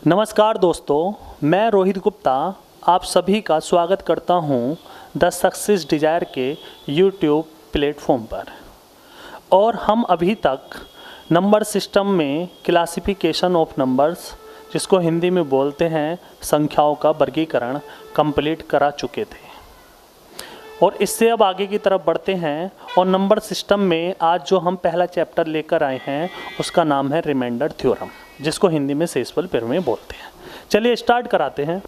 नमस्कार दोस्तों, मैं रोहित गुप्ता आप सभी का स्वागत करता हूं द सक्सेस डिजायर के यूट्यूब प्लेटफॉर्म पर। और हम अभी तक नंबर सिस्टम में क्लासिफिकेशन ऑफ नंबर्स, जिसको हिंदी में बोलते हैं संख्याओं का वर्गीकरण, कंप्लीट करा चुके थे। और इससे अब आगे की तरफ बढ़ते हैं और नंबर सिस्टम में आज जो हम पहला चैप्टर लेकर आए हैं उसका नाम है रिमाइंडर थ्योरम, जिसको हिंदी में शेषफल प्रमेय बोलते हैं। चलिए स्टार्ट कराते हैं।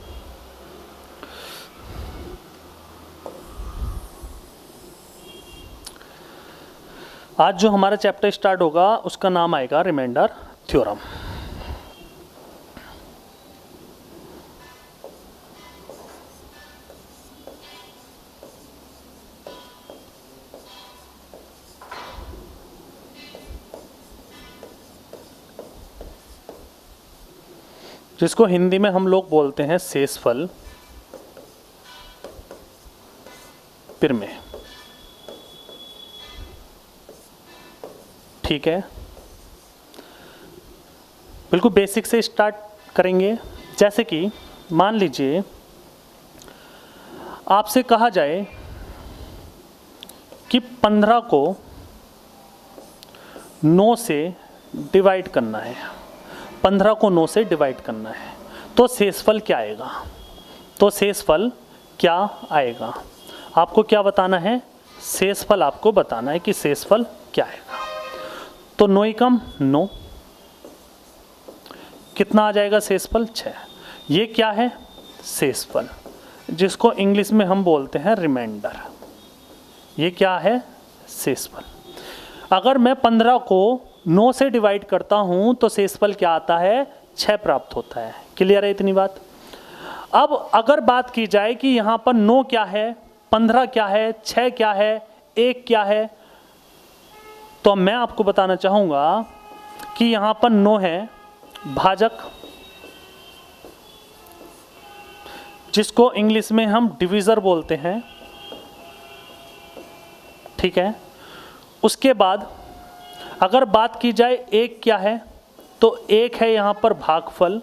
आज जो हमारा चैप्टर स्टार्ट होगा उसका नाम आएगा रिमाइंडर थ्योरम। जिसको हिंदी में हम लोग बोलते हैं शेषफल प्रमेय। ठीक है, बिल्कुल बेसिक से स्टार्ट करेंगे। जैसे कि मान लीजिए आपसे कहा जाए कि 15 को 9 से डिवाइड करना है, 15 को 9 से डिवाइड करना है, तो शेषफल क्या आएगा? तो शेषफल क्या आएगा आपको क्या बताना है? शेषफल आपको बताना है कि शेषफल क्या आएगा। तो 9 एकम 9, कितना आ जाएगा शेषफल? 6। ये क्या है? शेषफल, जिसको इंग्लिश में हम बोलते हैं रिमाइंडर। ये क्या है? शेषफल। अगर मैं 15 को 9 से डिवाइड करता हूं तो शेषफल क्या आता है? 6 प्राप्त होता है। क्लियर है इतनी बात? अब अगर बात की जाए कि यहां पर 9 क्या है, 15 क्या है, 6 क्या है, 1 क्या है, तो मैं आपको बताना चाहूंगा कि यहां पर 9 है भाजक, जिसको इंग्लिश में हम डिवीजर बोलते हैं। ठीक है, उसके बाद अगर बात की जाए 1 क्या है, तो 1 है यहां पर भागफल,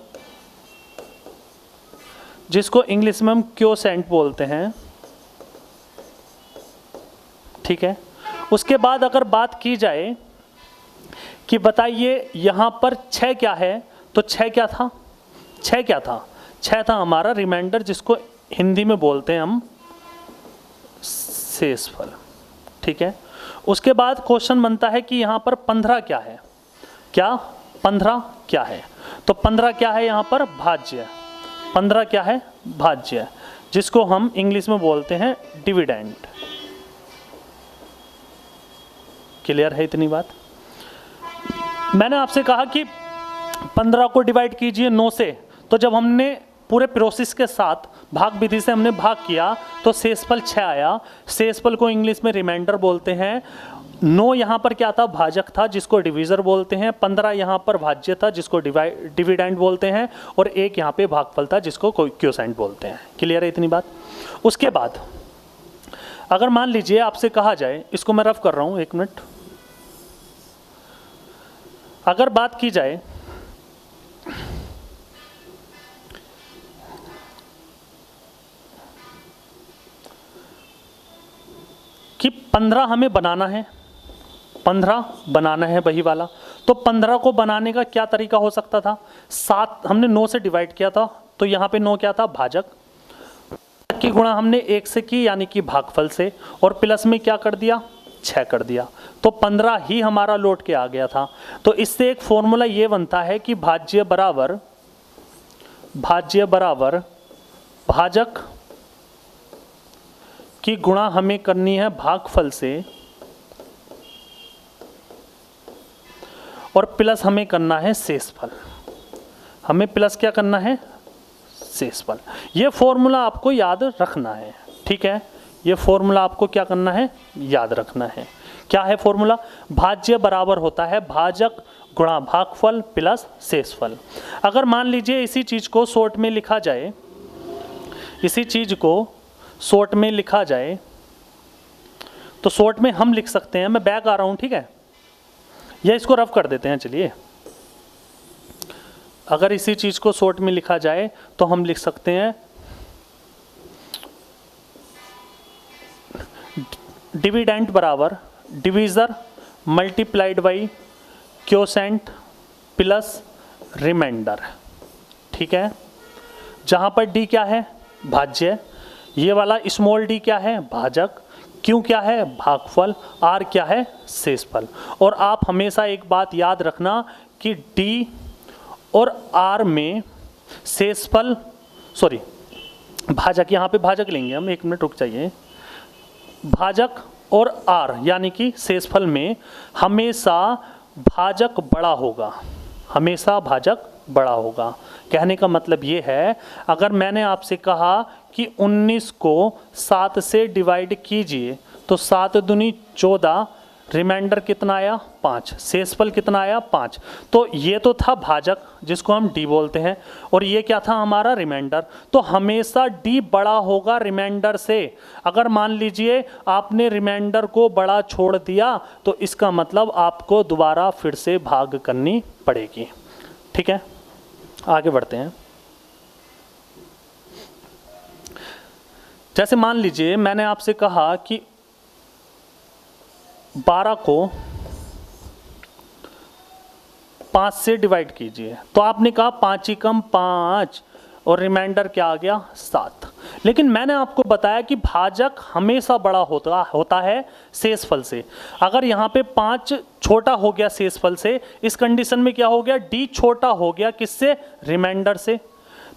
जिसको इंग्लिश में हम क्वोशेंट बोलते हैं। ठीक है, उसके बाद अगर बात की जाए कि बताइए यहां पर 6 क्या है, तो 6 क्या था? 6 क्या था? 6 था हमारा रिमाइंडर, जिसको हिंदी में बोलते हैं हम शेषफल। ठीक है, उसके बाद क्वेश्चन बनता है कि यहाँ पर 15 क्या है? क्या 15 क्या है? तो 15 क्या है यहाँ पर? भाज्य। 15 क्या है? भाज्य, जिसको हम इंग्लिश में बोलते हैं डिविडेंड। क्लियर है इतनी बात? मैंने आपसे कहा कि 15 को डिवाइड कीजिए 9 से, तो जब हमने पूरे प्रोसेस के साथ भाग विधि से हमने भाग किया तो शेषफल 6 आया। शेषफल को इंग्लिश में रिमाइंडर बोलते हैं। 9 यहाँ पर क्या था? भाजक था, जिसको डिवीजर बोलते हैं। 15 यहाँ पर भाज्य था, जिसको डिविडेंड बोलते हैं। और 1 यहाँ पे भागफल था, जिसको क्वोशेंट बोलते हैं। क्लियर है इतनी बात? उसके बाद अगर मान लीजिए आपसे कहा जाए, इसको मैं रफ कर रहा हूँ, 1 मिनट। अगर बात की जाए कि 15 हमें बनाना है, 15 बनाना है वही वाला, तो 15 को बनाने का क्या तरीका हो सकता था? 7 हमने 9 से डिवाइड किया था, तो यहाँ पे 9 क्या था? भाजक की गुणा हमने 1 से की, यानी कि भागफल से, और प्लस में क्या कर दिया? 6 कर दिया, तो 15 ही हमारा लौट के आ गया था। तो इससे एक फॉर्मूला ये बनता है कि भाज्य बराबर भाजक की गुणा हमें करनी है भागफल से, और प्लस हमें करना है शेषफल। हमें प्लस क्या करना है? शेषफल। ये फॉर्मूला आपको याद रखना है। ठीक है, ये फॉर्मूला आपको क्या करना है? याद रखना है। क्या है फॉर्मूला? भाज्य बराबर होता है भाजक गुणा भागफल प्लस शेषफल। अगर मान लीजिए इसी चीज को शॉर्ट में लिखा जाए, तो शॉर्ट में हम लिख सकते हैं, मैं बैक आ रहा हूं, ठीक है, या इसको रफ कर देते हैं। चलिए अगर इसी चीज़ को शॉर्ट में लिखा जाए तो हम लिख सकते हैं डिविडेंड बराबर divisor multiplied by quotient plus remainder. ठीक है, जहाँ पर डी क्या है, भाज्य, ये वाला स्मॉल डी क्या है, भाजक, क्यू क्या है, भागफल, आर क्या है, शेषफल। और आप हमेशा एक बात याद रखना कि डी और आर में शेषफल, सॉरी भाजक, यहाँ पे भाजक लेंगे हम, एक मिनट रुक जाइए, भाजक और आर यानी कि शेषफल में हमेशा भाजक बड़ा होगा, हमेशा भाजक बड़ा होगा। कहने का मतलब ये है, अगर मैंने आपसे कहा कि 19 को 7 से डिवाइड कीजिए तो 7 दूनी 14, रिमाइंडर कितना आया 5, शेषफल कितना आया 5। तो ये तो था भाजक जिसको हम डी बोलते हैं, और ये क्या था हमारा रिमाइंडर। तो हमेशा डी बड़ा होगा रिमाइंडर से। अगर मान लीजिए आपने रिमाइंडर को बड़ा छोड़ दिया तो इसका मतलब आपको दोबारा फिर से भाग करनी पड़ेगी। ठीक है, आगे बढ़ते हैं। जैसे मान लीजिए मैंने आपसे कहा कि 12 को 5 से डिवाइड कीजिए, तो आपने कहा 5 ही कम 5 और रिमाइंडर क्या आ गया 7। लेकिन मैंने आपको बताया कि भाजक हमेशा बड़ा होता है शेषफल से। अगर यहाँ पे 5 छोटा हो गया शेषफल से, इस कंडीशन में क्या हो गया, डी छोटा हो गया किससे, रिमाइंडर से।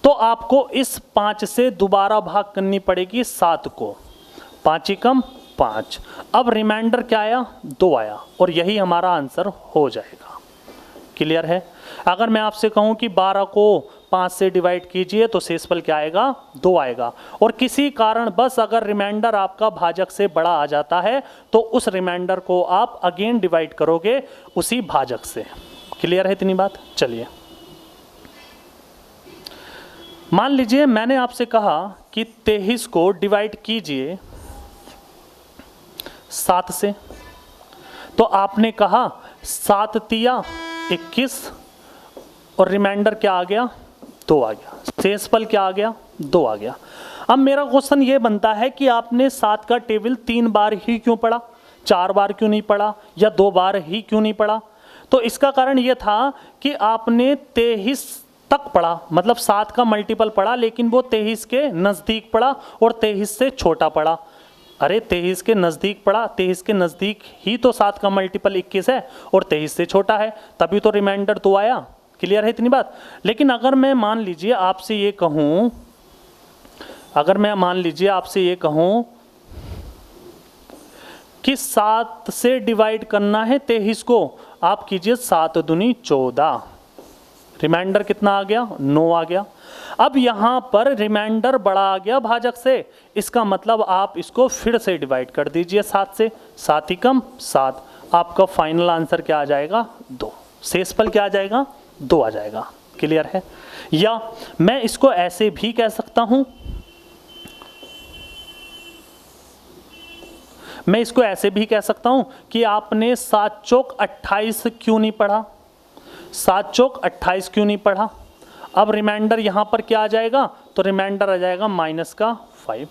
तो आपको इस 5 से दोबारा भाग करनी पड़ेगी 7 को, 5 ही कम 5। अब रिमाइंडर क्या आया, 2 आया, और यही हमारा आंसर हो जाएगा। क्लियर है। अगर मैं आपसे कहूं कि 12 को 5 से डिवाइड कीजिए तो शेषफल क्या आएगा, 2 आएगा, और किसी कारण बस अगर रिमाइंडर आपका भाजक से बड़ा आ जाता है तो उस रिमाइंडर को आप अगेन डिवाइड करोगे उसी भाजक से। क्लियर है इतनी बात। चलिए मान लीजिए मैंने आपसे कहा कि 23 को डिवाइड कीजिए 7 से, तो आपने कहा 7 तिया 21 और रिमाइंडर क्या आ गया, 2 आ गया, शेषफल क्या आ गया, 2 आ गया। अब मेरा क्वेश्चन ये बनता है कि आपने 7 का टेबल 3 बार ही क्यों पढ़ा, 4 बार क्यों नहीं पढ़ा, या 2 बार ही क्यों नहीं पढ़ा। तो इसका कारण ये था कि आपने 23 तक पढ़ा, मतलब 7 का मल्टीपल पढ़ा, लेकिन वो 23 के नज़दीक पढ़ा और 23 से छोटा पढ़ा। अरे 23 के नज़दीक पढ़ा, 23 के नज़दीक ही तो 7 का मल्टीपल 21 है और 23 से छोटा है, तभी तो रिमाइंडर 2 आया। क्लियर है इतनी बात। लेकिन अगर मैं मान लीजिए आपसे ये कहूँ, अगर मैं मान लीजिए आपसे ये कहूँ कि 7 से डिवाइड करना है 23 को, आप कीजिए 7 दूनी 14, रिमाइंडर कितना आ गया, 9 आ गया। अब यहाँ पर रिमाइंडर बड़ा आ गया भाजक से, इसका मतलब आप इसको फिर से डिवाइड कर दीजिए 7 से, 7 ही कम 7, आपका फाइनल आंसर क्या आ जाएगा, 2। शेषफल क्या आ जाएगा, 2 आ जाएगा। क्लियर है। या मैं इसको ऐसे भी कह सकता हूं, मैं इसको ऐसे भी कह सकता हूं कि आपने 7 चौक 28 क्यों नहीं पढ़ा, 7 चौक 28 क्यों नहीं पढ़ा। अब रिमाइंडर यहाँ पर क्या आ जाएगा, तो रिमाइंडर आ जाएगा -5।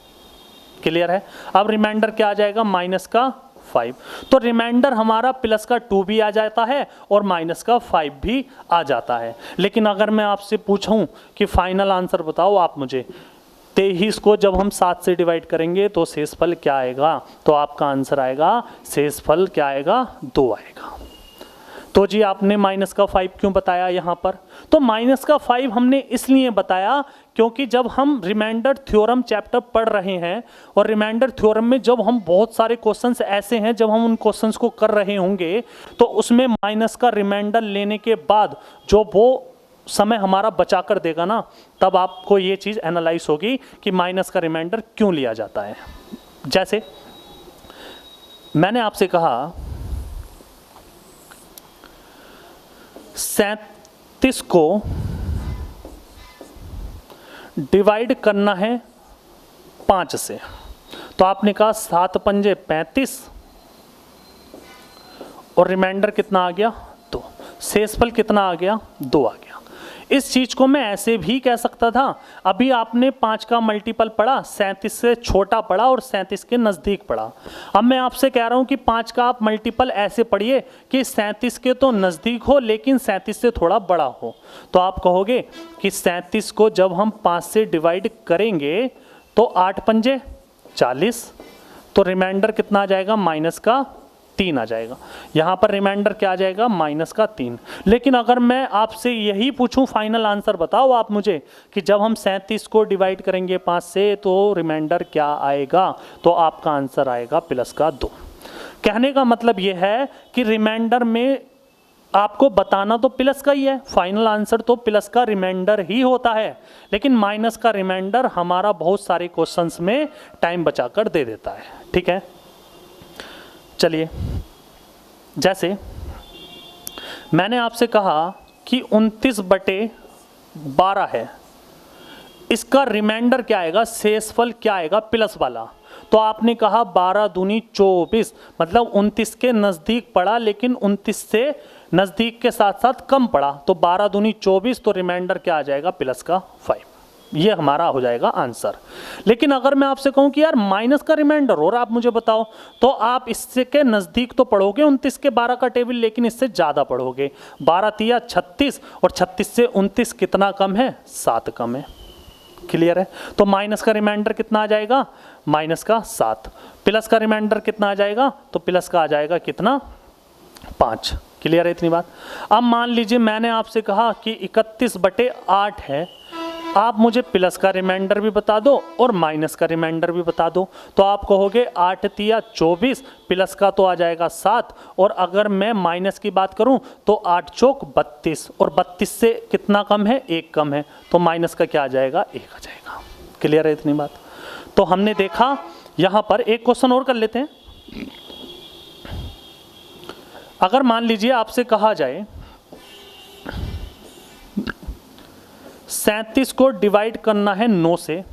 क्लियर है। अब रिमाइंडर क्या आ जाएगा, -5। तो रिमाइंडर हमारा +2 भी आ जाता है और -5 भी आ जाता है। लेकिन अगर मैं आपसे पूछूं कि फाइनल आंसर बताओ आप मुझे, 23 को जब हम 7 से डिवाइड करेंगे तो शेषफल क्या आएगा, तो आपका आंसर आएगा, शेषफल क्या आएगा, 2 आएगा। तो जी आपने -5 क्यों बताया यहाँ पर, तो -5 हमने इसलिए बताया क्योंकि जब हम रिमाइंडर थ्योरम चैप्टर पढ़ रहे हैं और रिमाइंडर थ्योरम में जब हम बहुत सारे क्वेश्चंस ऐसे हैं जब हम उन क्वेश्चंस को कर रहे होंगे तो उसमें माइनस का रिमाइंडर लेने के बाद जो वो समय हमारा बचा कर देगा ना, तब आपको ये चीज़ एनालाइज होगी कि माइनस का रिमाइंडर क्यों लिया जाता है। जैसे मैंने आपसे कहा 37 को डिवाइड करना है 5 से, तो आपने कहा 7 पंजे 35 और रिमाइंडर कितना आ गया, 2। शेषफल कितना आ गया, 2 आ गया। इस चीज को मैं ऐसे भी कह सकता था, अभी आपने 5 का मल्टीपल पढ़ा, 37 से छोटा पढ़ा और 37 के नजदीक पढ़ा। अब मैं आपसे कह रहा हूं कि 5 का आप मल्टीपल ऐसे पढ़िए कि 37 के तो नजदीक हो लेकिन 37 से थोड़ा बड़ा हो। तो आप कहोगे कि 37 को जब हम 5 से डिवाइड करेंगे तो 8 पंजे 40, तो रिमाइंडर कितना आ जाएगा, माइनस का 3 आ जाएगा। यहाँ पर रिमाइंडर क्या आ जाएगा, माइनस का 3। लेकिन अगर मैं आपसे यही पूछूं, फाइनल आंसर बताओ आप मुझे कि जब हम 37 को डिवाइड करेंगे 5 से तो रिमाइंडर क्या आएगा, तो आपका आंसर आएगा प्लस का 2। कहने का मतलब ये है कि रिमाइंडर में आपको बताना तो प्लस का ही है, फाइनल आंसर तो प्लस का रिमाइंडर ही होता है, लेकिन माइनस का रिमाइंडर हमारा बहुत सारे क्वेश्चंस में टाइम बचाकर दे देता है। ठीक है, चलिए, जैसे मैंने आपसे कहा कि 29/12 है, इसका रिमाइंडर क्या आएगा, शेषफल क्या आएगा, प्लस वाला। तो आपने कहा 12 दूनी 24, मतलब 29 के नज़दीक पड़ा लेकिन 29 से नज़दीक के साथ साथ कम पड़ा, तो 12 दूनी 24, तो रिमाइंडर क्या आ जाएगा, प्लस का 5। ये हमारा हो जाएगा आंसर। लेकिन अगर मैं आपसे कहूं कि यार माइनस का रिमाइंडर और आप मुझे बताओ, तो आप इससे के नज़दीक तो पढ़ोगे 29 के 12 का टेबल, लेकिन इससे ज़्यादा पढ़ोगे। 12 तिया 36 और 36 से 29 कितना कम है, 7 कम है। क्लियर है? तो माइनस का रिमाइंडर कितना आ जाएगा, माइनस का 7। प्लस का रिमाइंडर कितना आ जाएगा, तो प्लस का आ जाएगा कितना, 5। क्लियर है इतनी बात? अब मान लीजिए मैंने आपसे कहा कि 31/8 है, आप मुझे प्लस का रिमाइंडर भी बता दो और माइनस का रिमाइंडर भी बता दो। तो आप कहोगे 8 तिया 24, प्लस का तो आ जाएगा 7, और अगर मैं माइनस की बात करूं तो 8 चौक 32, और 32 से कितना कम है, 1 कम है, तो माइनस का क्या आ जाएगा, 1 आ जाएगा। क्लियर है इतनी बात? तो हमने देखा, यहां पर एक क्वेश्चन और कर लेते हैं। अगर मान लीजिए आपसे कहा जाए 37 को डिवाइड करना है 9 से,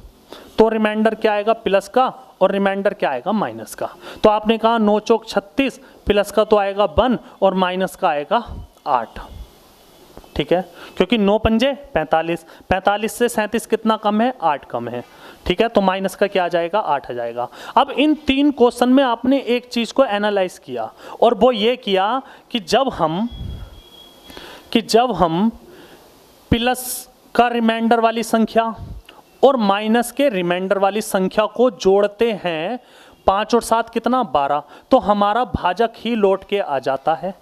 तो रिमाइंडर क्या आएगा, प्लस का, और रिमाइंडर क्या आएगा, माइनस का। तो आपने कहा 9 चौक 36, प्लस का तो आएगा 1 और माइनस का आएगा 8। ठीक है, क्योंकि 9 पंजे 45, 45 से 37 कितना कम है, 8 कम है। ठीक है, तो माइनस का क्या आ जाएगा, 8 आ जाएगा। अब इन 3 क्वेश्चन में आपने एक चीज को एनालाइज किया, और वो ये किया कि जब हम प्लस का रिमाइंडर वाली संख्या और माइनस के रिमाइंडर वाली संख्या को जोड़ते हैं, 5 और 7 कितना, 12, तो हमारा भाजक ही लौट के आ जाता है,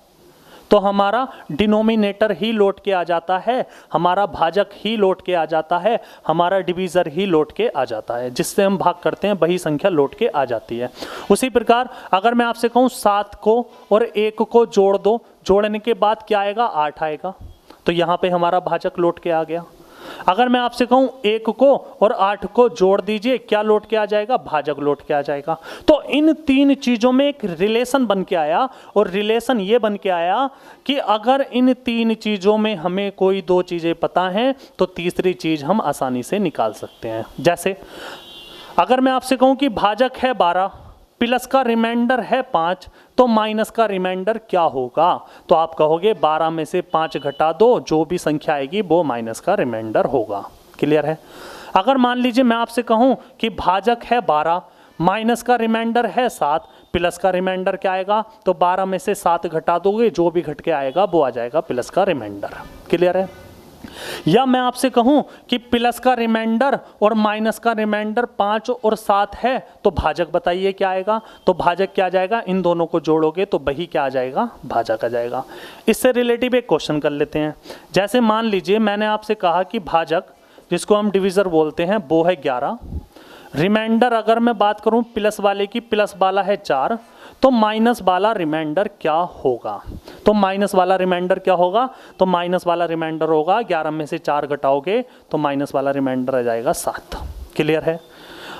तो हमारा डिनोमिनेटर ही लौट के आ जाता है, हमारा भाजक ही लौट के आ जाता है, हमारा डिवीज़र ही लौट के आ जाता है, जिससे हम भाग करते हैं वही संख्या लौट के आ जाती है। उसी प्रकार अगर मैं आपसे कहूँ 7 को और 1 को जोड़ दो, जोड़ने के बाद क्या आएगा, 8 आएगा, तो यहाँ पे हमारा भाजक लौट के आ गया। अगर मैं आपसे कहूं 1 को और 8 को जोड़ दीजिए, क्या लौट के आ जाएगा, भाजक लौट के आ जाएगा। तो इन 3 चीजों में एक रिलेशन बन के आया, और रिलेशन ये बन के आया कि अगर इन 3 चीजों में हमें कोई 2 चीजें पता हैं तो तीसरी चीज हम आसानी से निकाल सकते हैं। जैसे अगर मैं आपसे कहूं कि भाजक है 12, प्लस का रिमाइंडर है 5, तो माइनस का रिमाइंडर क्या होगा, तो आप कहोगे 12 में से 5 घटा दो, जो भी संख्या आएगी वो माइनस का रिमाइंडर होगा। क्लियर है? अगर मान लीजिए मैं आपसे कहूं कि भाजक है 12, माइनस का रिमाइंडर है 7, प्लस का रिमाइंडर क्या आएगा, तो 12 में से 7 घटा दोगे, जो भी घट के आएगा वो आ जाएगा प्लस का रिमाइंडर। क्लियर है? या मैं आपसे कहूं कि प्लस का रिमाइंडर और माइनस का रिमाइंडर 5 और 7 है, तो भाजक बताइए क्या आएगा, तो भाजक क्या आ जाएगा, इन दोनों को जोड़ोगे तो वही क्या आ जाएगा, भाजक आ जाएगा। इससे रिलेटिव एक क्वेश्चन कर लेते हैं। जैसे मान लीजिए मैंने आपसे कहा कि भाजक, जिसको हम डिवीज़र बोलते हैं, वो है 11, रिमाइंडर अगर मैं बात करूं प्लस वाले की, प्लस वाला है 4, तो माइनस वाला रिमाइंडर क्या होगा, तो माइनस वाला रिमाइंडर क्या होगा, तो माइनस वाला रिमाइंडर होगा 11 में से 4 घटाओगे तो माइनस वाला रिमाइंडर आ जाएगा 7। क्लियर है?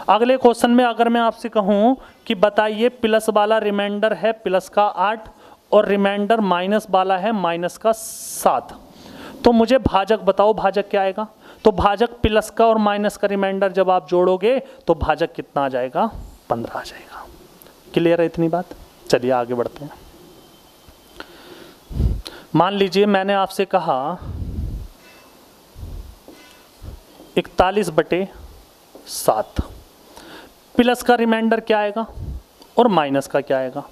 अगले क्वेश्चन में अगर मैं आपसे कहूं कि बताइए प्लस वाला रिमाइंडर है प्लस का 8 और रिमाइंडर माइनस वाला है माइनस का 7, तो मुझे भाजक बताओ, भाजक क्या आएगा, तो भाजक प्लस का और माइनस का रिमाइंडर जब आप जोड़ोगे तो भाजक कितना आ जाएगा, 15 आ जाएगा। क्लियर है इतनी बात? चलिए आगे बढ़ते हैं। मान लीजिए मैंने आपसे कहा 41/7 प्लस का रिमाइंडर क्या आएगा और माइनस का क्या आएगा।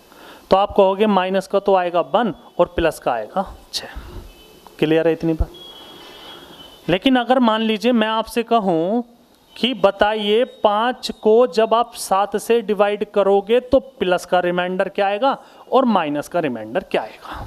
तो आप कहोगे माइनस का तो आएगा 1 और प्लस का आएगा 6। क्लियर है इतनी बात। लेकिन अगर मान लीजिए मैं आपसे कहूँ कि बताइए 5 को जब आप 7 से डिवाइड करोगे तो प्लस का रिमाइंडर क्या आएगा और माइनस का रिमाइंडर क्या आएगा।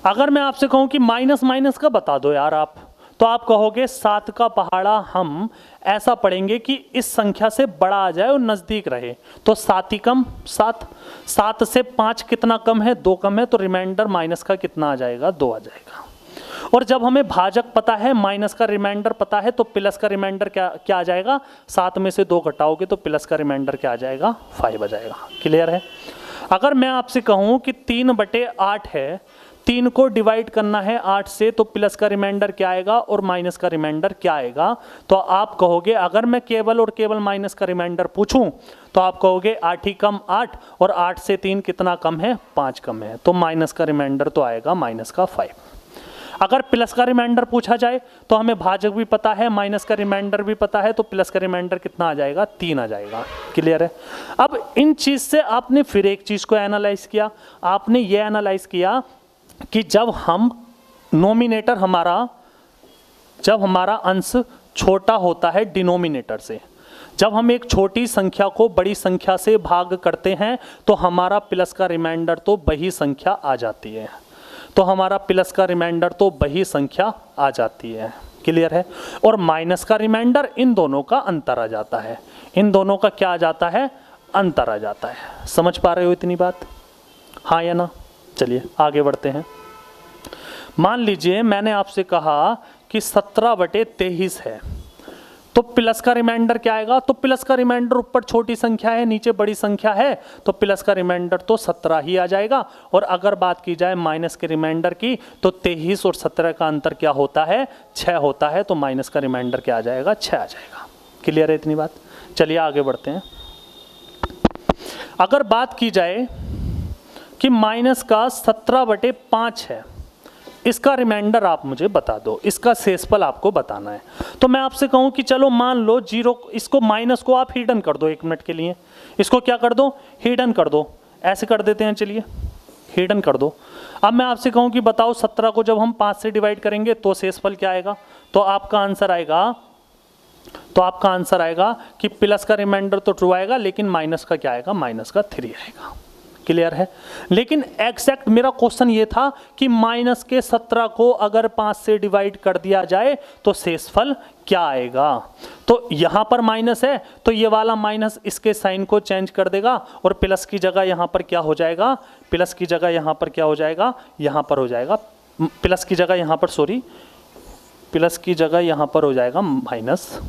अगर मैं आपसे कहूँ कि माइनस माइनस का बता दो यार आप, तो आप कहोगे 7 का पहाड़ा हम ऐसा पढ़ेंगे कि इस संख्या से बड़ा आ जाए और नज़दीक रहे। तो 7 ही कम 7, 7 से 5 कितना कम है, 2 कम है, तो रिमाइंडर माइनस का कितना आ जाएगा, 2 आ जाएगा। और जब हमें भाजक पता है, माइनस का रिमाइंडर पता है, तो प्लस का रिमाइंडर क्या आ जाएगा, 7 में से 2 घटाओगे तो प्लस का रिमाइंडर क्या आ जाएगा, 5 आ जाएगा। क्लियर है। अगर मैं आपसे कहूँ कि 3/8 है, 3 को डिवाइड करना है 8 से, तो प्लस का रिमाइंडर क्या आएगा और माइनस का रिमाइंडर क्या आएगा। तो आप कहोगे, अगर मैं केवल और केवल माइनस का रिमाइंडर पूछूं तो आप कहोगे 8 ही कम 8, और 8 से 3 कितना कम है, 5 कम है, तो माइनस का रिमाइंडर तो आएगा माइनस का 5। अगर प्लस का रिमाइंडर पूछा जाए तो हमें भाजक भी पता है, माइनस का रिमाइंडर भी पता है, तो प्लस का रिमाइंडर कितना आ जाएगा, 3 आ जाएगा। क्लियर है। अब इन चीज़ से आपने फिर एक चीज़ को एनालाइज किया, आपने ये एनालाइज किया कि जब हम नोमिनेटर जब हमारा अंश छोटा होता है डिनोमिनेटर से, जब हम एक छोटी संख्या को बड़ी संख्या से भाग करते हैं तो हमारा प्लस का रिमाइंडर तो वही संख्या आ जाती है, तो हमारा प्लस का रिमाइंडर तो वही संख्या आ जाती है। क्लियर है। और माइनस का रिमाइंडर इन दोनों का अंतर आ जाता है, इन दोनों का क्या आ जाता है, अंतर आ जाता है। समझ पा रहे हो इतनी बात, हाँ या ना। चलिए आगे बढ़ते हैं। मान लीजिए मैंने आपसे कहा कि 17/23 है, तो प्लस का रिमाइंडर क्या आएगा, तो प्लस का रिमाइंडर ऊपर छोटी संख्या है नीचे बड़ी संख्या है, तो प्लस का रिमाइंडर तो 17 ही आ जाएगा। और अगर बात की जाए माइनस के रिमाइंडर की, तो 23 और 17 का अंतर क्या होता है, 6 होता है, तो माइनस का रिमाइंडर क्या आ जाएगा, 6 आ जाएगा। क्लियर है इतनी बात। चलिए आगे बढ़ते हैं। अगर बात की जाए कि माइनस का 17/5 है, इसका रिमाइंडर आप मुझे बता दो, इसका शेषफल आपको बताना है। तो मैं आपसे कहूं कि चलो मान लो 0, इसको माइनस को आप हिडन कर दो 1 मिनट के लिए, इसको क्या कर दो, हिडन कर दो। ऐसे कर देते हैं, चलिए हिडन कर दो। अब मैं आपसे कहूं कि बताओ 17 को जब हम 5 से डिवाइड करेंगे तो शेषफल क्या आएगा, तो आपका आंसर आएगा कि प्लस का रिमाइंडर तो ट्रू आएगा, लेकिन माइनस का क्या आएगा, माइनस का 3 आएगा। क्लियर है। लेकिन एग्जैक्ट मेरा क्वेश्चन ये था कि माइनस के 17 को अगर 5 से डिवाइड कर दिया जाए तो शेषफल क्या आएगा। तो यहाँ पर माइनस है तो ये वाला माइनस इसके साइन को चेंज कर देगा और प्लस की जगह यहाँ पर क्या हो जाएगा, प्लस की जगह यहाँ पर क्या हो जाएगा, यहाँ पर हो जाएगा प्लस की जगह यहाँ पर, सॉरी प्लस की जगह यहाँ पर हो जाएगा माइनस,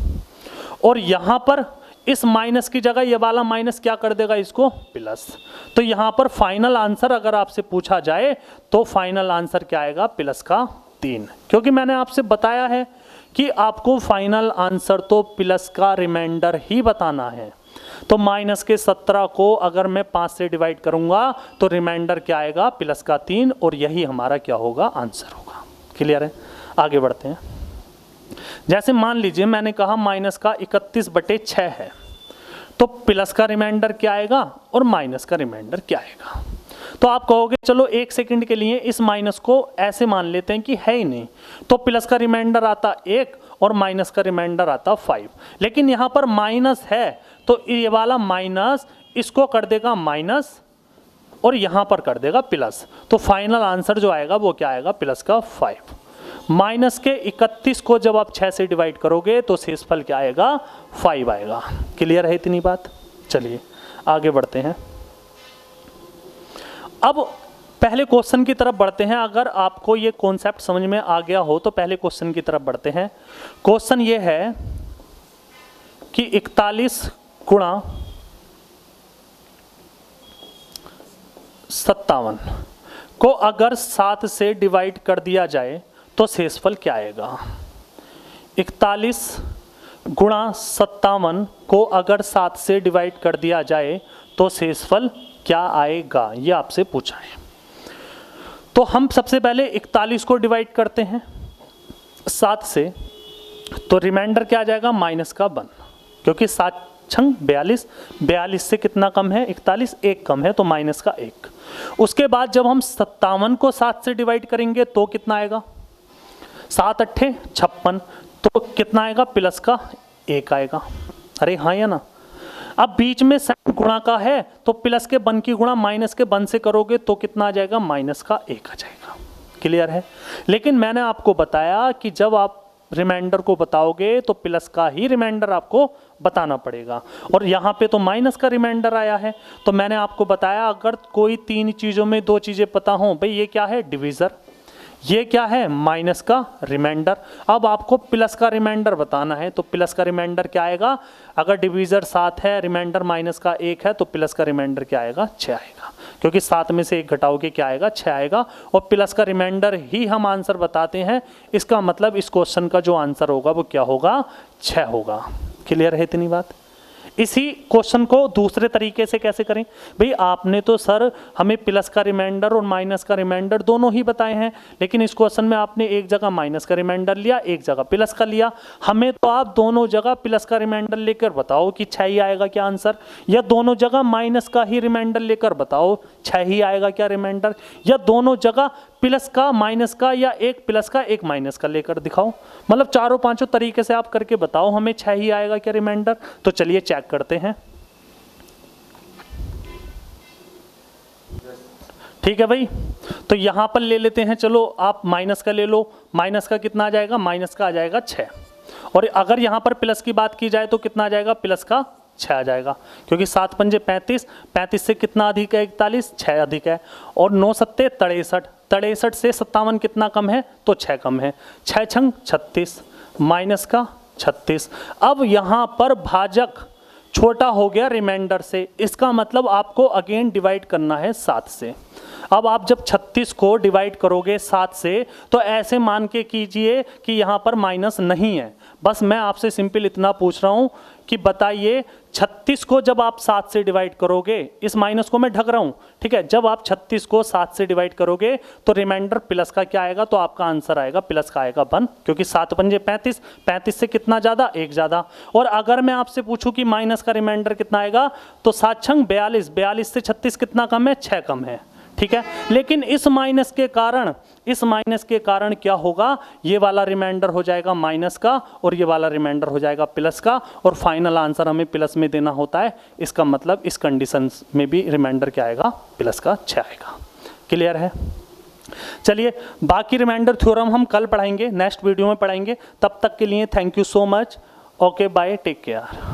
और यहाँ पर इस माइनस की जगह ये वाला माइनस क्या कर देगा, इसको प्लस। तो यहाँ पर फाइनल आंसर अगर आपसे पूछा जाए तो फाइनल आंसर क्या आएगा, प्लस का 3, क्योंकि मैंने आपसे बताया है कि आपको फाइनल आंसर तो प्लस का रिमाइंडर ही बताना है। तो माइनस के 17 को अगर मैं 5 से डिवाइड करूंगा तो रिमाइंडर क्या आएगा, प्लस का 3, और यही हमारा क्या होगा, आंसर होगा। क्लियर है। आगे बढ़ते हैं। जैसे मान लीजिए मैंने कहा माइनस का 31/6 है, तो प्लस का रिमाइंडर क्या आएगा और माइनस का रिमाइंडर क्या आएगा। तो आप कहोगे चलो 1 सेकंड के लिए इस माइनस को ऐसे मान लेते हैं कि है ही नहीं, तो प्लस का रिमाइंडर आता 1 और माइनस का रिमाइंडर आता 5। लेकिन यहाँ पर माइनस है तो ये वाला माइनस इसको कर देगा माइनस और यहाँ पर कर देगा प्लस, तो फाइनल आंसर जो आएगा वो क्या आएगा, प्लस का 5। माइनस के 31 को जब आप 6 से डिवाइड करोगे तो शेषफल क्या आएगा, 5 आएगा। क्लियर है इतनी बात। चलिए आगे बढ़ते हैं। अब पहले क्वेश्चन की तरफ बढ़ते हैं। अगर आपको ये कॉन्सेप्ट समझ में आ गया हो तो पहले क्वेश्चन की तरफ बढ़ते हैं। क्वेश्चन ये है कि 41 गुणा 57 को अगर 7 से डिवाइड कर दिया जाए तो शेषफल क्या आएगा। 41 गुणा 57 को अगर 7 से डिवाइड कर दिया जाए तो शेषफल क्या आएगा, ये आपसे पूछा है। तो हम सबसे पहले 41 को डिवाइड करते हैं 7 से, तो रिमाइंडर क्या आ जाएगा, माइनस का 1, क्योंकि 7 छंग 42, 42 से कितना कम है, 41, 1 कम है तो माइनस का 1। उसके बाद जब हम 57 को 7 से डिवाइड करेंगे तो कितना आएगा, 7 अट्ठे 56, तो कितना आएगा, प्लस का 1 आएगा। अरे हाँ या ना। अब बीच में साइन गुणा का है तो प्लस के 1 की गुणा माइनस के 1 से करोगे तो कितना आ जाएगा, माइनस का 1 आ जाएगा। क्लियर है। लेकिन मैंने आपको बताया कि जब आप रिमाइंडर को बताओगे तो प्लस का ही रिमाइंडर आपको बताना पड़ेगा, और यहाँ पे तो माइनस का रिमाइंडर आया है। तो मैंने आपको बताया अगर कोई 3 चीज़ों में 2 चीज़ें पता हों, भाई ये क्या है, डिवीज़र, ये क्या है, माइनस का रिमाइंडर। अब आपको प्लस का रिमाइंडर बताना है, तो प्लस का रिमाइंडर क्या आएगा, अगर डिवीज़र 7 है, रिमाइंडर माइनस का 1 है, तो प्लस का रिमाइंडर क्या आएगा, 6 आएगा, क्योंकि 7 में से 1 घटाओगे क्या आएगा, 6 आएगा। और प्लस का रिमाइंडर ही हम आंसर बताते हैं, इसका मतलब इस क्वेश्चन का जो आंसर होगा वो क्या होगा, 6 होगा। क्लियर है इतनी बात। इसी क्वेश्चन को दूसरे तरीके से कैसे करें, भाई आपने तो सर हमें प्लस का रिमाइंडर और माइनस का रिमाइंडर दोनों ही बताए हैं, लेकिन इस क्वेश्चन में आपने एक जगह माइनस का रिमाइंडर लिया, एक जगह प्लस का लिया। हमें तो आप दोनों जगह प्लस का रिमाइंडर लेकर बताओ कि 6 ही आएगा क्या आंसर, या दोनों जगह माइनस का ही रिमाइंडर लेकर बताओ 6 ही आएगा क्या रिमाइंडर, या दोनों जगह प्लस का माइनस का या एक प्लस का एक माइनस का लेकर दिखाओ। मतलब चारों पांचों तरीके से आप करके बताओ हमें 6 ही आएगा क्या रिमाइंडर। तो चलिए चेक करते हैं। ठीक है भाई, तो यहां पर ले लेते हैं, चलो आप माइनस का ले लो। माइनस का कितना आ जाएगा, माइनस का आ जाएगा 6, और अगर यहां पर प्लस की बात की जाए तो कितना आ जाएगा, प्लस का 6 आ जाएगा, क्योंकि 7 पंजे 35, 35 से कितना अधिक है, 41, 6 अधिक है, और 9 सत्ते 63, 63 से 57 कितना कम है, तो 6 कम है, 6 छंग 36, माइनस का 36। अब यहाँ पर भाजक छोटा हो गया रिमाइंडर से, इसका मतलब आपको अगेन डिवाइड करना है 7 से। अब आप जब 36 को डिवाइड करोगे 7 से, तो ऐसे मान के कीजिए कि यहाँ पर माइनस नहीं है। बस मैं आपसे सिंपल इतना पूछ रहा हूँ कि बताइए 36 को जब आप 7 से डिवाइड करोगे, इस माइनस को मैं ढक रहा हूँ, ठीक है, जब आप 36 को 7 से डिवाइड करोगे तो रिमाइंडर प्लस का क्या आएगा, तो आपका आंसर आएगा प्लस का आएगा 1, क्योंकि 7 पंजे 35, 35 से कितना ज़्यादा, 1 ज़्यादा। और अगर मैं आपसे पूछूं कि माइनस का रिमाइंडर कितना आएगा, तो 7 छंग 42, 42 से 36 कितना कम है, 6 कम है, ठीक है। लेकिन इस माइनस के कारण क्या होगा, ये वाला रिमाइंडर हो जाएगा माइनस का और ये वाला रिमाइंडर हो जाएगा प्लस का, और फाइनल आंसर हमें प्लस में देना होता है। इसका मतलब इस कंडीशन में भी रिमाइंडर क्या आएगा, प्लस का 6 आएगा। क्लियर है। चलिए बाकी रिमाइंडर थ्योरम हम कल पढ़ाएंगे, नेक्स्ट वीडियो में पढ़ाएंगे। तब तक के लिए thank you so much. Okay bye, take care.